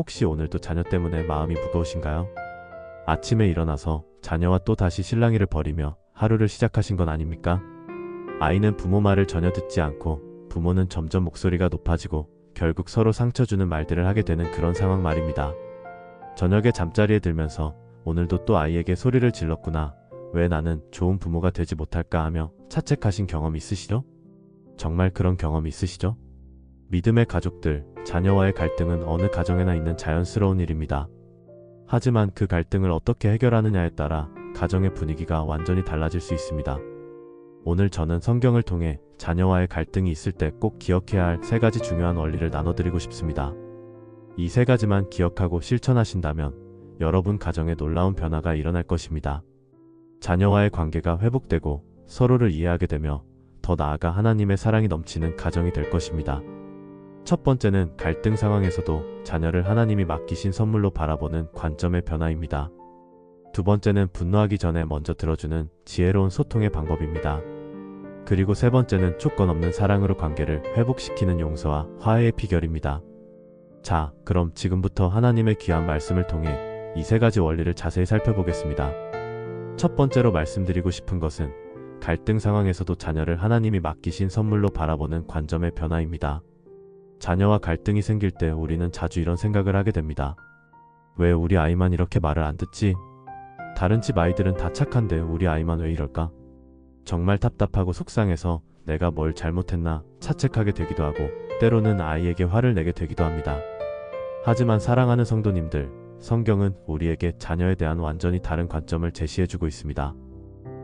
혹시 오늘도 자녀 때문에 마음이 무거우신가요? 아침에 일어나서 자녀와 또 다시 실랑이를 벌이며 하루를 시작하신 건 아닙니까? 아이는 부모 말을 전혀 듣지 않고 부모는 점점 목소리가 높아지고 결국 서로 상처 주는 말들을 하게 되는 그런 상황 말입니다. 저녁에 잠자리에 들면서 오늘도 또 아이에게 소리를 질렀구나. 왜 나는 좋은 부모가 되지 못할까 하며 자책하신 경험 있으시죠? 정말 그런 경험 있으시죠? 믿음의 가족들, 자녀와의 갈등은 어느 가정에나 있는 자연스러운 일입니다. 하지만 그 갈등을 어떻게 해결하느냐에 따라 가정의 분위기가 완전히 달라질 수 있습니다. 오늘 저는 성경을 통해 자녀와의 갈등이 있을 때 꼭 기억해야 할 3가지 중요한 원리를 나눠드리고 싶습니다. 이 3가지만 기억하고 실천하신다면 여러분 가정에 놀라운 변화가 일어날 것입니다. 자녀와의 관계가 회복되고 서로를 이해하게 되며 더 나아가 하나님의 사랑이 넘치는 가정이 될 것입니다. 첫 번째는 갈등 상황에서도 자녀를 하나님이 맡기신 선물로 바라보는 관점의 변화입니다. 두 번째는 분노하기 전에 먼저 들어주는 지혜로운 소통의 방법입니다. 그리고 세 번째는 조건 없는 사랑으로 관계를 회복시키는 용서와 화해의 비결입니다. 자, 그럼 지금부터 하나님의 귀한 말씀을 통해 이 3가지 원리를 자세히 살펴보겠습니다. 첫 번째로 말씀드리고 싶은 것은 갈등 상황에서도 자녀를 하나님이 맡기신 선물로 바라보는 관점의 변화입니다. 자녀와 갈등이 생길 때 우리는 자주 이런 생각을 하게 됩니다. 왜 우리 아이만 이렇게 말을 안 듣지? 다른 집 아이들은 다 착한데 우리 아이만 왜 이럴까? 정말 답답하고 속상해서 내가 뭘 잘못했나 자책하게 되기도 하고 때로는 아이에게 화를 내게 되기도 합니다. 하지만 사랑하는 성도님들, 성경은 우리에게 자녀에 대한 완전히 다른 관점을 제시해주고 있습니다.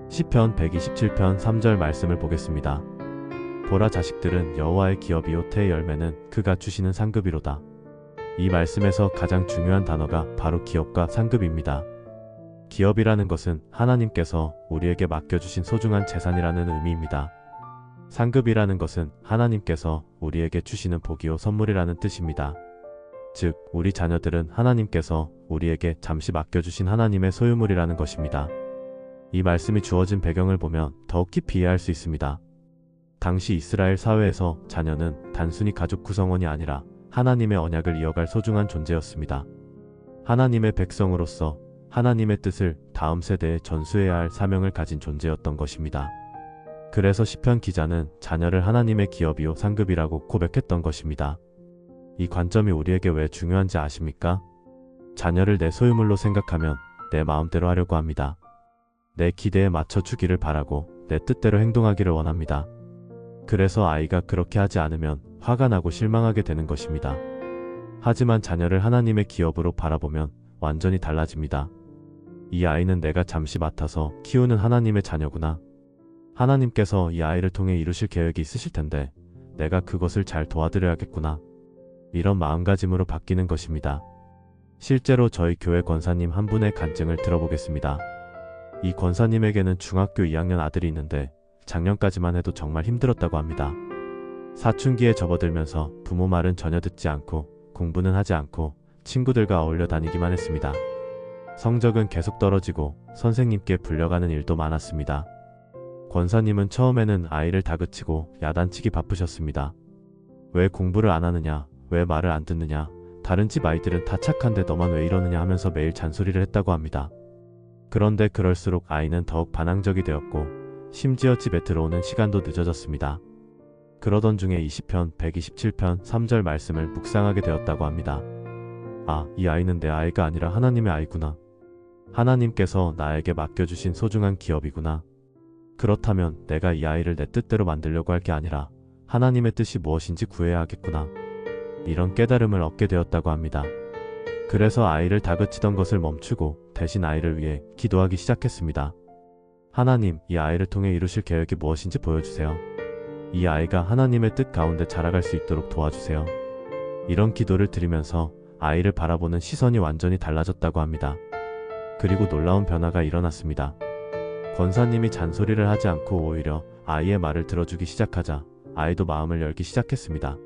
시편 127편 3절 말씀을 보겠습니다. 보라, 자식들은 여호와의 기업이요 태의 열매는 그가 주시는 상급이로다. 이 말씀에서 가장 중요한 단어가 바로 기업과 상급입니다. 기업이라는 것은 하나님께서 우리에게 맡겨주신 소중한 재산이라는 의미입니다. 상급이라는 것은 하나님께서 우리에게 주시는 복이요 선물이라는 뜻입니다. 즉, 우리 자녀들은 하나님께서 우리에게 잠시 맡겨주신 하나님의 소유물이라는 것입니다. 이 말씀이 주어진 배경을 보면 더욱 깊이 이해할 수 있습니다. 당시 이스라엘 사회에서 자녀는 단순히 가족 구성원이 아니라 하나님의 언약을 이어갈 소중한 존재였습니다. 하나님의 백성으로서 하나님의 뜻을 다음 세대에 전수해야 할 사명을 가진 존재였던 것입니다. 그래서 시편 기자는 자녀를 하나님의 기업이요 상급이라고 고백했던 것입니다. 이 관점이 우리에게 왜 중요한지 아십니까? 자녀를 내 소유물로 생각하면 내 마음대로 하려고 합니다. 내 기대에 맞춰 주기를 바라고 내 뜻대로 행동하기를 원합니다. 그래서 아이가 그렇게 하지 않으면 화가 나고 실망하게 되는 것입니다. 하지만 자녀를 하나님의 기업으로 바라보면 완전히 달라집니다. 이 아이는 내가 잠시 맡아서 키우는 하나님의 자녀구나. 하나님께서 이 아이를 통해 이루실 계획이 있으실 텐데 내가 그것을 잘 도와드려야겠구나. 이런 마음가짐으로 바뀌는 것입니다. 실제로 저희 교회 권사님 한 분의 간증을 들어보겠습니다. 이 권사님에게는 중학교 2학년 아들이 있는데 작년까지만 해도 정말 힘들었다고 합니다. 사춘기에 접어들면서 부모 말은 전혀 듣지 않고 공부는 하지 않고 친구들과 어울려 다니기만 했습니다. 성적은 계속 떨어지고 선생님께 불려가는 일도 많았습니다. 권사님은 처음에는 아이를 다그치고 야단치기 바쁘셨습니다. 왜 공부를 안 하느냐, 왜 말을 안 듣느냐, 다른 집 아이들은 다 착한데 너만 왜 이러느냐 하면서 매일 잔소리를 했다고 합니다. 그런데 그럴수록 아이는 더욱 반항적이 되었고 심지어 집에 들어오는 시간도 늦어졌습니다. 그러던 중에 시편 127편 3절 말씀을 묵상하게 되었다고 합니다. 아, 이 아이는 내 아이가 아니라 하나님의 아이구나. 하나님께서 나에게 맡겨주신 소중한 기업이구나. 그렇다면 내가 이 아이를 내 뜻대로 만들려고 할 게 아니라 하나님의 뜻이 무엇인지 구해야 하겠구나. 이런 깨달음을 얻게 되었다고 합니다. 그래서 아이를 다그치던 것을 멈추고 대신 아이를 위해 기도하기 시작했습니다. 하나님, 이 아이를 통해 이루실 계획이 무엇인지 보여주세요. 이 아이가 하나님의 뜻 가운데 자라갈 수 있도록 도와주세요. 이런 기도를 드리면서 아이를 바라보는 시선이 완전히 달라졌다고 합니다. 그리고 놀라운 변화가 일어났습니다. 권사님이 잔소리를 하지 않고 오히려 아이의 말을 들어주기 시작하자 아이도 마음을 열기 시작했습니다.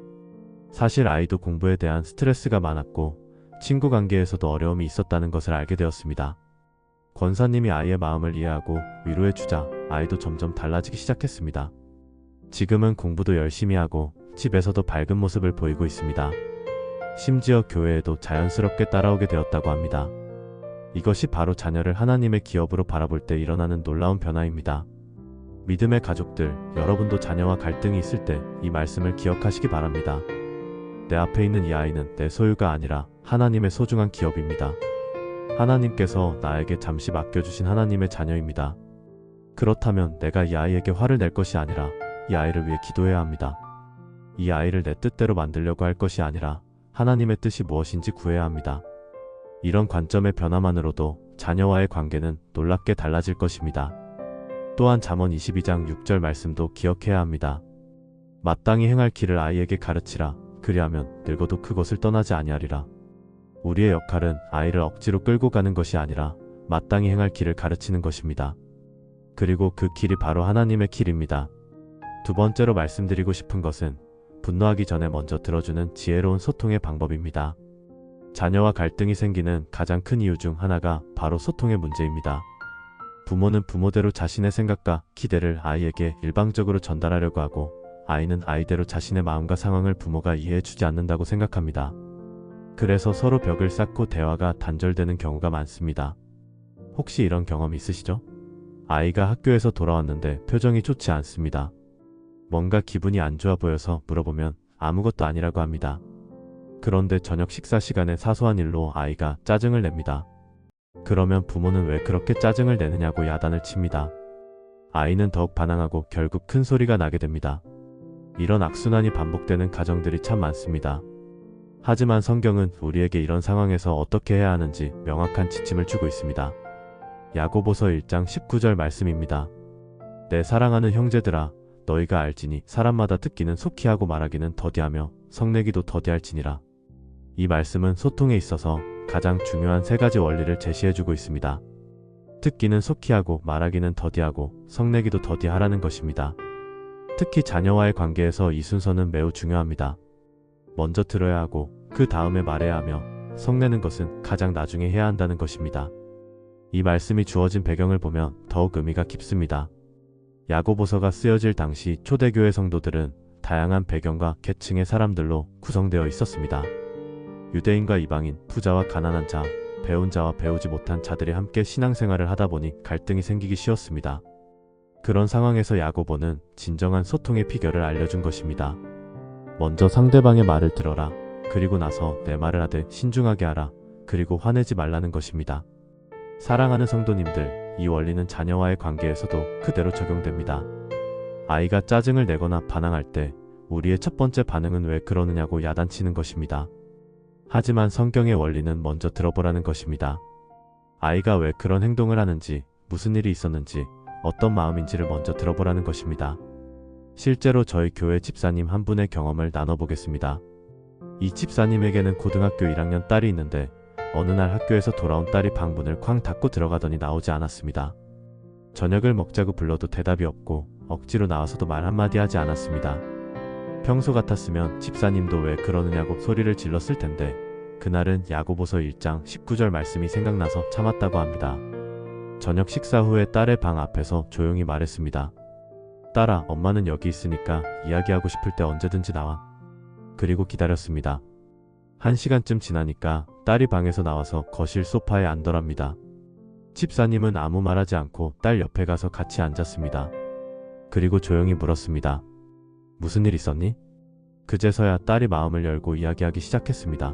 사실 아이도 공부에 대한 스트레스가 많았고 친구 관계에서도 어려움이 있었다는 것을 알게 되었습니다. 권사님이 아이의 마음을 이해하고 위로해주자 아이도 점점 달라지기 시작했습니다. 지금은 공부도 열심히 하고 집에서도 밝은 모습을 보이고 있습니다. 심지어 교회에도 자연스럽게 따라오게 되었다고 합니다. 이것이 바로 자녀를 하나님의 기업으로 바라볼 때 일어나는 놀라운 변화입니다. 믿음의 가족들, 여러분도 자녀와 갈등이 있을 때 이 말씀을 기억하시기 바랍니다. 내 앞에 있는 이 아이는 내 소유가 아니라 하나님의 소중한 기업입니다. 하나님께서 나에게 잠시 맡겨주신 하나님의 자녀입니다. 그렇다면 내가 이 아이에게 화를 낼 것이 아니라 이 아이를 위해 기도해야 합니다. 이 아이를 내 뜻대로 만들려고 할 것이 아니라 하나님의 뜻이 무엇인지 구해야 합니다. 이런 관점의 변화만으로도 자녀와의 관계는 놀랍게 달라질 것입니다. 또한 잠언 22장 6절 말씀도 기억해야 합니다. 마땅히 행할 길을 아이에게 가르치라. 그리하면 늙어도 그것을 떠나지 아니하리라. 우리의 역할은 아이를 억지로 끌고 가는 것이 아니라 마땅히 행할 길을 가르치는 것입니다. 그리고 그 길이 바로 하나님의 길입니다. 두 번째로 말씀드리고 싶은 것은 분노하기 전에 먼저 들어주는 지혜로운 소통의 방법입니다. 자녀와 갈등이 생기는 가장 큰 이유 중 하나가 바로 소통의 문제입니다. 부모는 부모대로 자신의 생각과 기대를 아이에게 일방적으로 전달하려고 하고, 아이는 아이대로 자신의 마음과 상황을 부모가 이해해주지 않는다고 생각합니다. 그래서 서로 벽을 쌓고 대화가 단절되는 경우가 많습니다. 혹시 이런 경험 있으시죠? 아이가 학교에서 돌아왔는데 표정이 좋지 않습니다. 뭔가 기분이 안 좋아 보여서 물어보면 아무것도 아니라고 합니다. 그런데 저녁 식사 시간에 사소한 일로 아이가 짜증을 냅니다. 그러면 부모는 왜 그렇게 짜증을 내느냐고 야단을 칩니다. 아이는 더욱 반항하고 결국 큰 소리가 나게 됩니다. 이런 악순환이 반복되는 가정들이 참 많습니다. 하지만 성경은 우리에게 이런 상황에서 어떻게 해야 하는지 명확한 지침을 주고 있습니다. 야고보서 1장 19절 말씀입니다. 내 사랑하는 형제들아, 너희가 알지니 사람마다 듣기는 속히 하고 말하기는 더디하며 성내기도 더디할지니라. 이 말씀은 소통에 있어서 가장 중요한 세 가지 원리를 제시해주고 있습니다. 듣기는 속히 하고 말하기는 더디하고 성내기도 더디하라는 것입니다. 특히 자녀와의 관계에서 이 순서는 매우 중요합니다. 먼저 들어야 하고 그 다음에 말해야 하며 성내는 것은 가장 나중에 해야 한다는 것입니다. 이 말씀이 주어진 배경을 보면 더욱 의미가 깊습니다. 야고보서가 쓰여질 당시 초대교회 성도들은 다양한 배경과 계층의 사람들로 구성되어 있었습니다. 유대인과 이방인, 부자와 가난한 자, 배운 자와 배우지 못한 자들이 함께 신앙생활을 하다 보니 갈등이 생기기 쉬웠습니다. 그런 상황에서 야고보는 진정한 소통의 비결을 알려준 것입니다. 먼저 상대방의 말을 들어라. 그리고 나서 내 말을 하되 신중하게 하라. 그리고 화내지 말라는 것입니다. 사랑하는 성도님들, 이 원리는 자녀와의 관계에서도 그대로 적용됩니다. 아이가 짜증을 내거나 반항할 때 우리의 첫 번째 반응은 왜 그러느냐고 야단치는 것입니다. 하지만 성경의 원리는 먼저 들어보라는 것입니다. 아이가 왜 그런 행동을 하는지, 무슨 일이 있었는지, 어떤 마음인지를 먼저 들어보라는 것입니다. 실제로 저희 교회 집사님 한 분의 경험을 나눠보겠습니다. 이 집사님에게는 고등학교 1학년 딸이 있는데 어느 날 학교에서 돌아온 딸이 방문을 쾅 닫고 들어가더니 나오지 않았습니다. 저녁을 먹자고 불러도 대답이 없고 억지로 나와서도 말 한마디 하지 않았습니다. 평소 같았으면 집사님도 왜 그러느냐고 소리를 질렀을 텐데 그날은 야고보서 1장 19절 말씀이 생각나서 참았다고 합니다. 저녁 식사 후에 딸의 방 앞에서 조용히 말했습니다. 딸아, 엄마는 여기 있으니까 이야기하고 싶을 때 언제든지 나와. 그리고 기다렸습니다. 1시간쯤 지나니까 딸이 방에서 나와서 거실 소파에 앉더랍니다. 집사님은 아무 말하지 않고 딸 옆에 가서 같이 앉았습니다. 그리고 조용히 물었습니다. 무슨 일 있었니? 그제서야 딸이 마음을 열고 이야기하기 시작했습니다.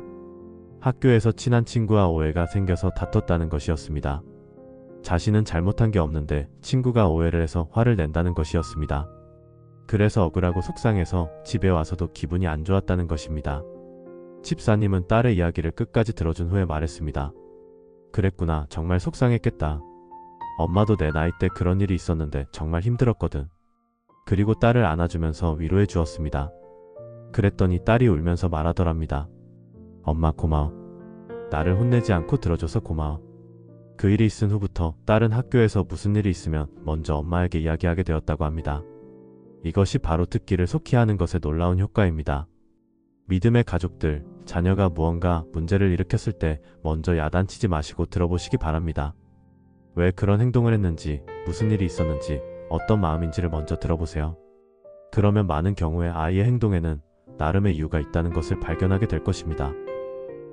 학교에서 친한 친구와 오해가 생겨서 다퉜다는 것이었습니다. 자신은 잘못한 게 없는데 친구가 오해를 해서 화를 낸다는 것이었습니다. 그래서 억울하고 속상해서 집에 와서도 기분이 안 좋았다는 것입니다. 집사님은 딸의 이야기를 끝까지 들어준 후에 말했습니다. 그랬구나, 정말 속상했겠다. 엄마도 내 나이 때 그런 일이 있었는데 정말 힘들었거든. 그리고 딸을 안아주면서 위로해 주었습니다. 그랬더니 딸이 울면서 말하더랍니다. 엄마 고마워. 나를 혼내지 않고 들어줘서 고마워. 그 일이 있은 후부터 딸은 학교에서 무슨 일이 있으면 먼저 엄마에게 이야기하게 되었다고 합니다. 이것이 바로 듣기를 속히 하는 것의 놀라운 효과입니다. 믿음의 가족들, 자녀가 무언가 문제를 일으켰을 때 먼저 야단치지 마시고 들어보시기 바랍니다. 왜 그런 행동을 했는지, 무슨 일이 있었는지, 어떤 마음인지를 먼저 들어보세요. 그러면 많은 경우에 아이의 행동에는 나름의 이유가 있다는 것을 발견하게 될 것입니다.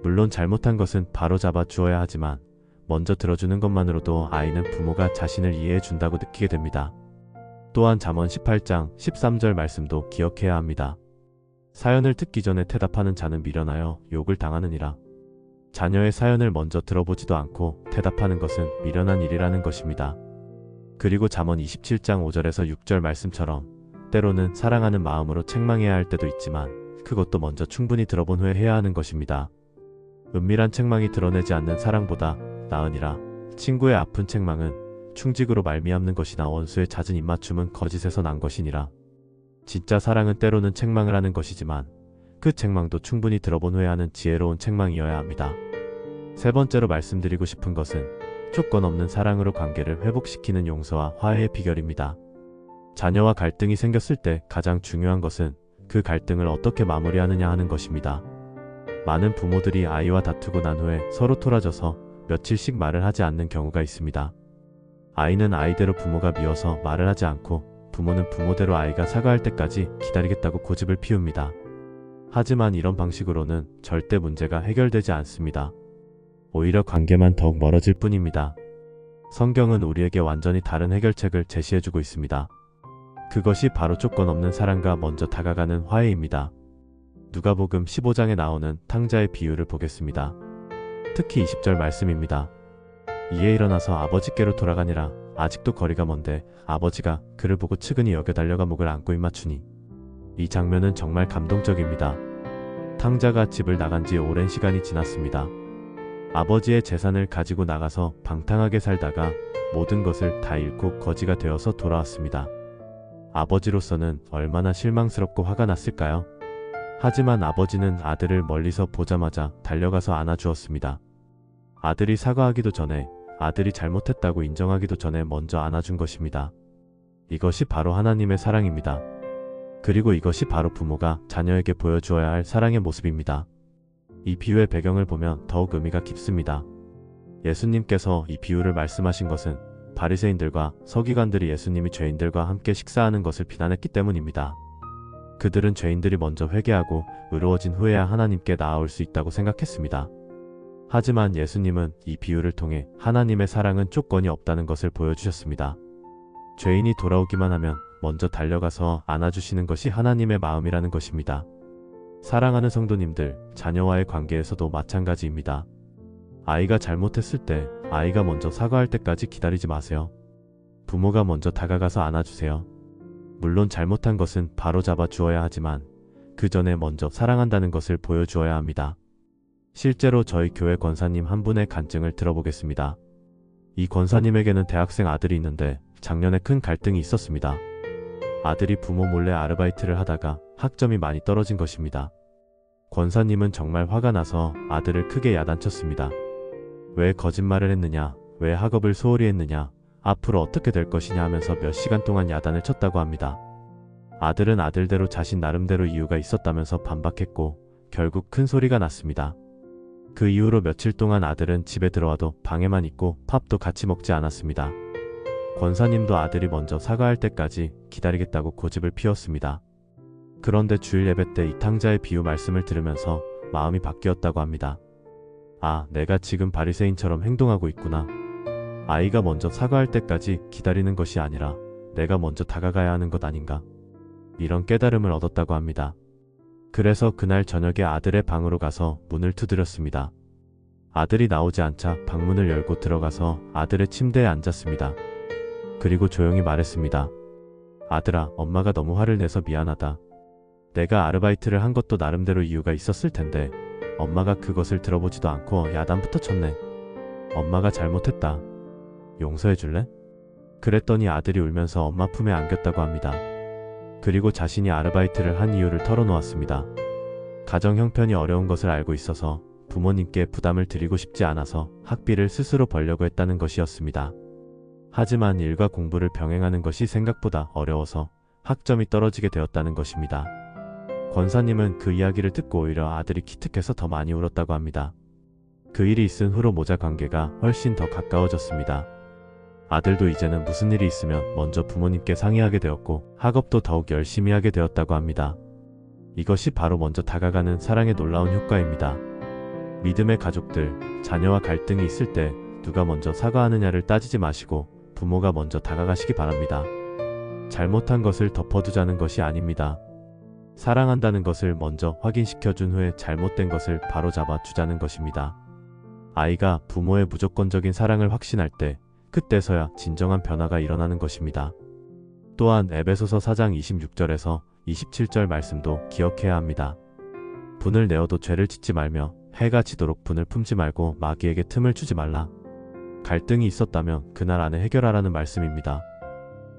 물론 잘못한 것은 바로잡아 주어야 하지만 먼저 들어주는 것만으로도 아이는 부모가 자신을 이해해 준다고 느끼게 됩니다. 또한 잠언 18장 13절 말씀도 기억해야 합니다. 사연을 듣기 전에 대답하는 자는 미련하여 욕을 당하느니라. 자녀의 사연을 먼저 들어보지도 않고 대답하는 것은 미련한 일이라는 것입니다. 그리고 잠언 27장 5절에서 6절 말씀처럼 때로는 사랑하는 마음으로 책망해야 할 때도 있지만 그것도 먼저 충분히 들어본 후에 해야 하는 것입니다. 은밀한 책망이 드러내지 않는 사랑보다 나으니라. 친구의 아픈 책망은 충직으로 말미암는 것이나 원수의 잦은 입맞춤은 거짓에서 난 것이니라. 진짜 사랑은 때로는 책망을 하는 것이지만 그 책망도 충분히 들어본 후에 하는 지혜로운 책망이어야 합니다. 세 번째로 말씀드리고 싶은 것은 조건 없는 사랑으로 관계를 회복시키는 용서와 화해의 비결입니다. 자녀와 갈등이 생겼을 때 가장 중요한 것은 그 갈등을 어떻게 마무리하느냐 하는 것입니다. 많은 부모들이 아이와 다투고 난 후에 서로 토라져서 며칠씩 말을 하지 않는 경우가 있습니다. 아이는 아이대로 부모가 미워서 말을 하지 않고 부모는 부모대로 아이가 사과할 때까지 기다리겠다고 고집을 피웁니다. 하지만 이런 방식으로는 절대 문제가 해결되지 않습니다. 오히려 관계만 더욱 멀어질 뿐입니다. 성경은 우리에게 완전히 다른 해결책을 제시해주고 있습니다. 그것이 바로 조건 없는 사랑과 먼저 다가가는 화해입니다. 누가복음 15장에 나오는 탕자의 비유를 보겠습니다. 특히 20절 말씀입니다. 이에 일어나서 아버지께로 돌아가니라. 아직도 거리가 먼데 아버지가 그를 보고 측은히 여겨 달려가 목을 안고 입맞추니. 이 장면은 정말 감동적입니다. 탕자가 집을 나간 지 오랜 시간이 지났습니다. 아버지의 재산을 가지고 나가서 방탕하게 살다가 모든 것을 다 잃고 거지가 되어서 돌아왔습니다. 아버지로서는 얼마나 실망스럽고 화가 났을까요? 하지만 아버지는 아들을 멀리서 보자마자 달려가서 안아주었습니다. 아들이 사과하기도 전에, 아들이 잘못했다고 인정하기도 전에 먼저 안아준 것입니다. 이것이 바로 하나님의 사랑입니다. 그리고 이것이 바로 부모가 자녀에게 보여주어야 할 사랑의 모습입니다. 이 비유의 배경을 보면 더욱 의미가 깊습니다. 예수님께서 이 비유를 말씀하신 것은 바리새인들과 서기관들이 예수님이 죄인들과 함께 식사하는 것을 비난했기 때문입니다. 그들은 죄인들이 먼저 회개하고 의로워진 후에야 하나님께 나아올 수 있다고 생각했습니다. 하지만 예수님은 이 비유를 통해 하나님의 사랑은 조건이 없다는 것을 보여주셨습니다. 죄인이 돌아오기만 하면 먼저 달려가서 안아주시는 것이 하나님의 마음이라는 것입니다. 사랑하는 성도님들, 자녀와의 관계에서도 마찬가지입니다. 아이가 잘못했을 때 아이가 먼저 사과할 때까지 기다리지 마세요. 부모가 먼저 다가가서 안아주세요. 물론 잘못한 것은 바로잡아 주어야 하지만 그 전에 먼저 사랑한다는 것을 보여주어야 합니다. 실제로 저희 교회 권사님 한 분의 간증을 들어보겠습니다. 이 권사님에게는 대학생 아들이 있는데 작년에 큰 갈등이 있었습니다. 아들이 부모 몰래 아르바이트를 하다가 학점이 많이 떨어진 것입니다. 권사님은 정말 화가 나서 아들을 크게 야단쳤습니다. 왜 거짓말을 했느냐, 왜 학업을 소홀히 했느냐, 앞으로 어떻게 될 것이냐 하면서 몇 시간 동안 야단을 쳤다고 합니다. 아들은 아들대로 자신 나름대로 이유가 있었다면서 반박했고 결국 큰 소리가 났습니다. 그 이후로 며칠 동안 아들은 집에 들어와도 방에만 있고 밥도 같이 먹지 않았습니다. 권사님도 아들이 먼저 사과할 때까지 기다리겠다고 고집을 피웠습니다. 그런데 주일 예배 때 이 탕자의 비유 말씀을 들으면서 마음이 바뀌었다고 합니다. 아, 내가 지금 바리새인처럼 행동하고 있구나. 아이가 먼저 사과할 때까지 기다리는 것이 아니라 내가 먼저 다가가야 하는 것 아닌가. 이런 깨달음을 얻었다고 합니다. 그래서 그날 저녁에 아들의 방으로 가서 문을 두드렸습니다. 아들이 나오지 않자 방문을 열고 들어가서 아들의 침대에 앉았습니다. 그리고 조용히 말했습니다. 아들아, 엄마가 너무 화를 내서 미안하다. 내가 아르바이트를 한 것도 나름대로 이유가 있었을 텐데 엄마가 그것을 들어보지도 않고 야단부터 쳤네. 엄마가 잘못했다. 용서해 줄래? 그랬더니 아들이 울면서 엄마 품에 안겼다고 합니다. 그리고 자신이 아르바이트를 한 이유를 털어놓았습니다. 가정 형편이 어려운 것을 알고 있어서 부모님께 부담을 드리고 싶지 않아서 학비를 스스로 벌려고 했다는 것이었습니다. 하지만 일과 공부를 병행하는 것이 생각보다 어려워서 학점이 떨어지게 되었다는 것입니다. 권사님은 그 이야기를 듣고 오히려 아들이 기특해서 더 많이 울었다고 합니다. 그 일이 있은 후로 모자 관계가 훨씬 더 가까워졌습니다. 아들도 이제는 무슨 일이 있으면 먼저 부모님께 상의하게 되었고 학업도 더욱 열심히 하게 되었다고 합니다. 이것이 바로 먼저 다가가는 사랑의 놀라운 효과입니다. 믿음의 가족들, 자녀와 갈등이 있을 때 누가 먼저 사과하느냐를 따지지 마시고 부모가 먼저 다가가시기 바랍니다. 잘못한 것을 덮어두자는 것이 아닙니다. 사랑한다는 것을 먼저 확인시켜준 후에 잘못된 것을 바로잡아 주자는 것입니다. 아이가 부모의 무조건적인 사랑을 확신할 때 그때서야 진정한 변화가 일어나는 것입니다. 또한 에베소서 4장 26절에서 27절 말씀도 기억해야 합니다. 분을 내어도 죄를 짓지 말며 해가 지도록 분을 품지 말고 마귀에게 틈을 주지 말라. 갈등이 있었다면 그날 안에 해결하라는 말씀입니다.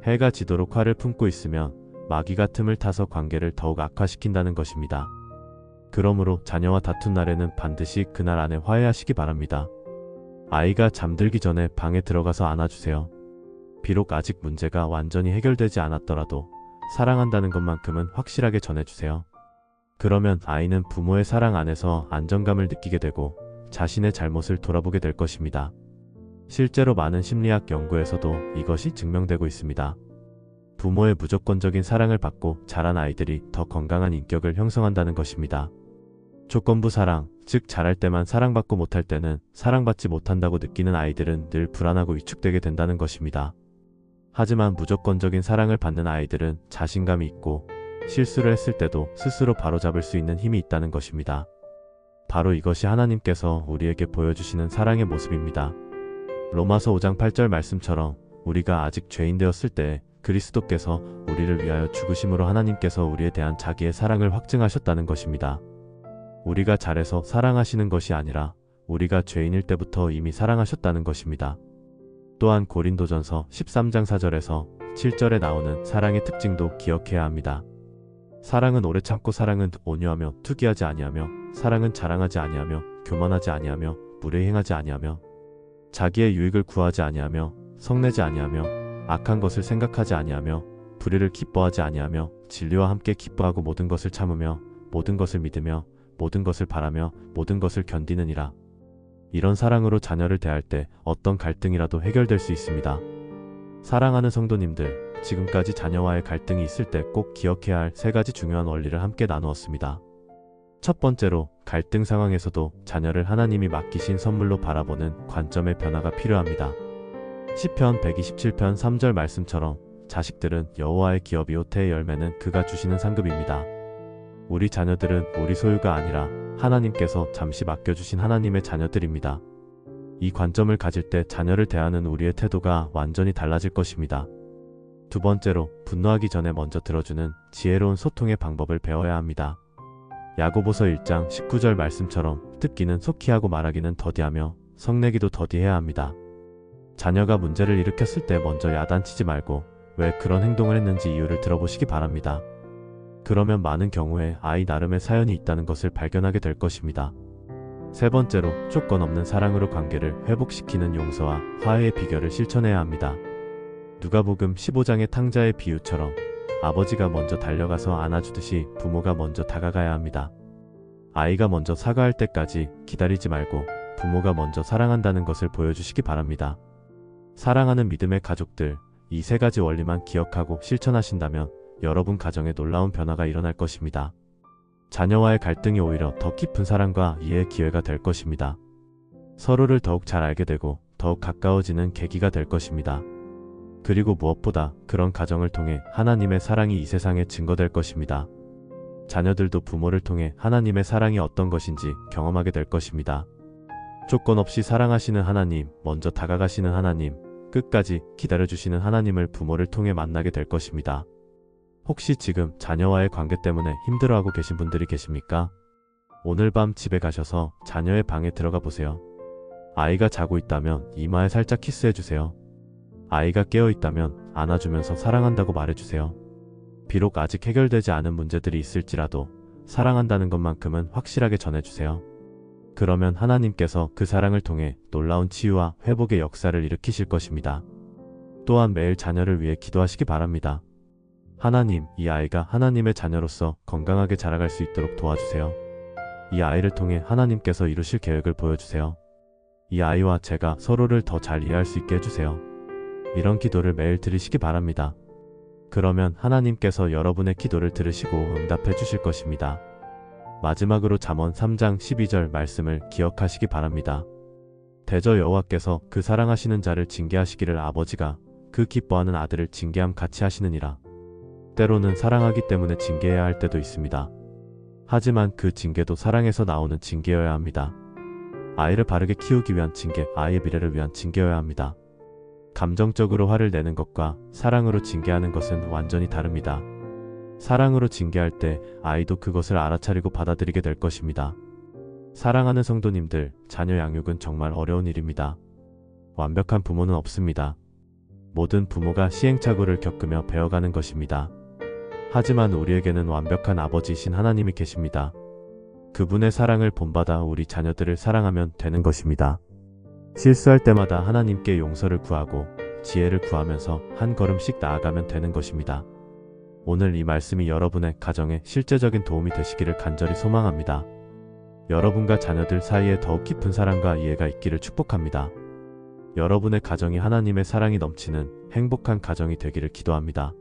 해가 지도록 화를 품고 있으면 마귀가 틈을 타서 관계를 더욱 악화시킨다는 것입니다. 그러므로 자녀와 다툰 날에는 반드시 그날 안에 화해하시기 바랍니다. 아이가 잠들기 전에 방에 들어가서 안아주세요. 비록 아직 문제가 완전히 해결되지 않았더라도 사랑한다는 것만큼은 확실하게 전해주세요. 그러면 아이는 부모의 사랑 안에서 안정감을 느끼게 되고 자신의 잘못을 돌아보게 될 것입니다. 실제로 많은 심리학 연구에서도 이것이 증명되고 있습니다. 부모의 무조건적인 사랑을 받고 자란 아이들이 더 건강한 인격을 형성한다는 것입니다. 조건부 사랑, 즉 잘할 때만 사랑받고 못할 때는 사랑받지 못한다고 느끼는 아이들은 늘 불안하고 위축되게 된다는 것입니다. 하지만 무조건적인 사랑을 받는 아이들은 자신감이 있고 실수를 했을 때도 스스로 바로잡을 수 있는 힘이 있다는 것입니다. 바로 이것이 하나님께서 우리에게 보여주시는 사랑의 모습입니다. 로마서 5장 8절 말씀처럼 우리가 아직 죄인 되었을 때 그리스도께서 우리를 위하여 죽으심으로 하나님께서 우리에 대한 자기의 사랑을 확증하셨다는 것입니다. 우리가 잘해서 사랑하시는 것이 아니라 우리가 죄인일 때부터 이미 사랑하셨다는 것입니다. 또한 고린도전서 13장 4절에서 7절에 나오는 사랑의 특징도 기억해야 합니다. 사랑은 오래 참고, 사랑은 온유하며 투기하지 아니하며, 사랑은 자랑하지 아니하며, 교만하지 아니하며, 무례히 행하지 아니하며, 자기의 유익을 구하지 아니하며, 성내지 아니하며, 악한 것을 생각하지 아니하며, 불의를 기뻐하지 아니하며, 진리와 함께 기뻐하고 모든 것을 참으며, 모든 것을 믿으며, 모든 것을 바라며, 모든 것을 견디느니라. 이런 사랑으로 자녀를 대할 때 어떤 갈등이라도 해결될 수 있습니다. 사랑하는 성도님들, 지금까지 자녀와의 갈등이 있을 때 꼭 기억해야 할 3가지 중요한 원리를 함께 나누었습니다. 첫 번째로, 갈등 상황에서도 자녀를 하나님이 맡기신 선물로 바라보는 관점의 변화가 필요합니다. 시편 127편 3절 말씀처럼 자식들은 여호와의 기업이요 태의 열매는 그가 주시는 상급입니다. 우리 자녀들은 우리 소유가 아니라 하나님께서 잠시 맡겨주신 하나님의 자녀들입니다. 이 관점을 가질 때 자녀를 대하는 우리의 태도가 완전히 달라질 것입니다. 두 번째로, 분노하기 전에 먼저 들어주는 지혜로운 소통의 방법을 배워야 합니다. 야고보서 1장 19절 말씀처럼 듣기는 속히 하고 말하기는 더디하며 성내기도 더디해야 합니다. 자녀가 문제를 일으켰을 때 먼저 야단치지 말고 왜 그런 행동을 했는지 이유를 들어보시기 바랍니다. 그러면 많은 경우에 아이 나름의 사연이 있다는 것을 발견하게 될 것입니다. 세 번째로, 조건 없는 사랑으로 관계를 회복시키는 용서와 화해의 비결을 실천해야 합니다. 누가복음 15장의 탕자의 비유처럼 아버지가 먼저 달려가서 안아주듯이 부모가 먼저 다가가야 합니다. 아이가 먼저 사과할 때까지 기다리지 말고 부모가 먼저 사랑한다는 것을 보여주시기 바랍니다. 사랑하는 믿음의 가족들, 이 3가지 원리만 기억하고 실천하신다면 여러분 가정에 놀라운 변화가 일어날 것입니다. 자녀와의 갈등이 오히려 더 깊은 사랑과 이해의 기회가 될 것입니다. 서로를 더욱 잘 알게 되고 더욱 가까워지는 계기가 될 것입니다. 그리고 무엇보다 그런 가정을 통해 하나님의 사랑이 이 세상에 증거될 것입니다. 자녀들도 부모를 통해 하나님의 사랑이 어떤 것인지 경험하게 될 것입니다. 조건 없이 사랑하시는 하나님, 먼저 다가가시는 하나님, 끝까지 기다려주시는 하나님을 부모를 통해 만나게 될 것입니다. 혹시 지금 자녀와의 관계 때문에 힘들어하고 계신 분들이 계십니까? 오늘 밤 집에 가셔서 자녀의 방에 들어가 보세요. 아이가 자고 있다면 이마에 살짝 키스해주세요. 아이가 깨어있다면 안아주면서 사랑한다고 말해주세요. 비록 아직 해결되지 않은 문제들이 있을지라도 사랑한다는 것만큼은 확실하게 전해주세요. 그러면 하나님께서 그 사랑을 통해 놀라운 치유와 회복의 역사를 일으키실 것입니다. 또한 매일 자녀를 위해 기도하시기 바랍니다. 하나님, 이 아이가 하나님의 자녀로서 건강하게 자라갈 수 있도록 도와주세요. 이 아이를 통해 하나님께서 이루실 계획을 보여주세요. 이 아이와 제가 서로를 더 잘 이해할 수 있게 해주세요. 이런 기도를 매일 드리시기 바랍니다. 그러면 하나님께서 여러분의 기도를 들으시고 응답해 주실 것입니다. 마지막으로 잠언 3장 12절 말씀을 기억하시기 바랍니다. 대저 여호와께서 그 사랑하시는 자를 징계하시기를 아버지가 그 기뻐하는 아들을 징계함 같이 하시느니라. 때로는 사랑하기 때문에 징계해야 할 때도 있습니다. 하지만 그 징계도 사랑에서 나오는 징계여야 합니다. 아이를 바르게 키우기 위한 징계, 아이의 미래를 위한 징계여야 합니다. 감정적으로 화를 내는 것과 사랑으로 징계하는 것은 완전히 다릅니다. 사랑으로 징계할 때 아이도 그것을 알아차리고 받아들이게 될 것입니다. 사랑하는 성도님들, 자녀 양육은 정말 어려운 일입니다. 완벽한 부모는 없습니다. 모든 부모가 시행착오를 겪으며 배워가는 것입니다. 하지만 우리에게는 완벽한 아버지이신 하나님이 계십니다. 그분의 사랑을 본받아 우리 자녀들을 사랑하면 되는 것입니다. 실수할 때마다 하나님께 용서를 구하고 지혜를 구하면서 한 걸음씩 나아가면 되는 것입니다. 오늘 이 말씀이 여러분의 가정에 실제적인 도움이 되시기를 간절히 소망합니다. 여러분과 자녀들 사이에 더욱 깊은 사랑과 이해가 있기를 축복합니다. 여러분의 가정이 하나님의 사랑이 넘치는 행복한 가정이 되기를 기도합니다.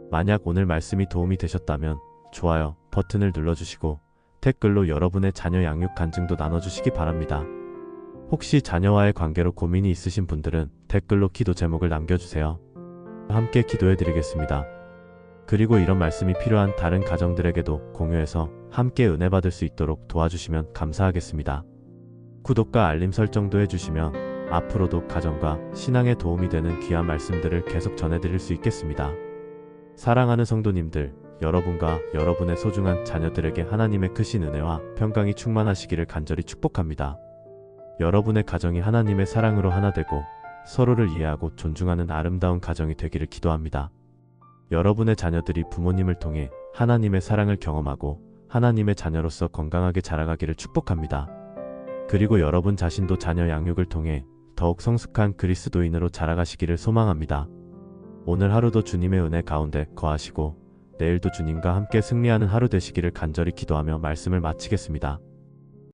만약 오늘 말씀이 도움이 되셨다면 좋아요 버튼을 눌러주시고 댓글로 여러분의 자녀 양육 간증도 나눠주시기 바랍니다. 혹시 자녀와의 관계로 고민이 있으신 분들은 댓글로 기도 제목을 남겨주세요. 함께 기도해드리겠습니다. 그리고 이런 말씀이 필요한 다른 가정들에게도 공유해서 함께 은혜 받을 수 있도록 도와주시면 감사하겠습니다. 구독과 알림 설정도 해주시면 앞으로도 가정과 신앙에 도움이 되는 귀한 말씀들을 계속 전해드릴 수 있겠습니다. 사랑하는 성도님들, 여러분과 여러분의 소중한 자녀들에게 하나님의 크신 은혜와 평강이 충만하시기를 간절히 축복합니다. 여러분의 가정이 하나님의 사랑으로 하나 되고 서로를 이해하고 존중하는 아름다운 가정이 되기를 기도합니다. 여러분의 자녀들이 부모님을 통해 하나님의 사랑을 경험하고 하나님의 자녀로서 건강하게 자라가기를 축복합니다. 그리고 여러분 자신도 자녀 양육을 통해 더욱 성숙한 그리스도인으로 자라가시기를 소망합니다. 오늘 하루도 주님의 은혜 가운데 거하시고 내일도 주님과 함께 승리하는 하루 되시기를 간절히 기도하며 말씀을 마치겠습니다.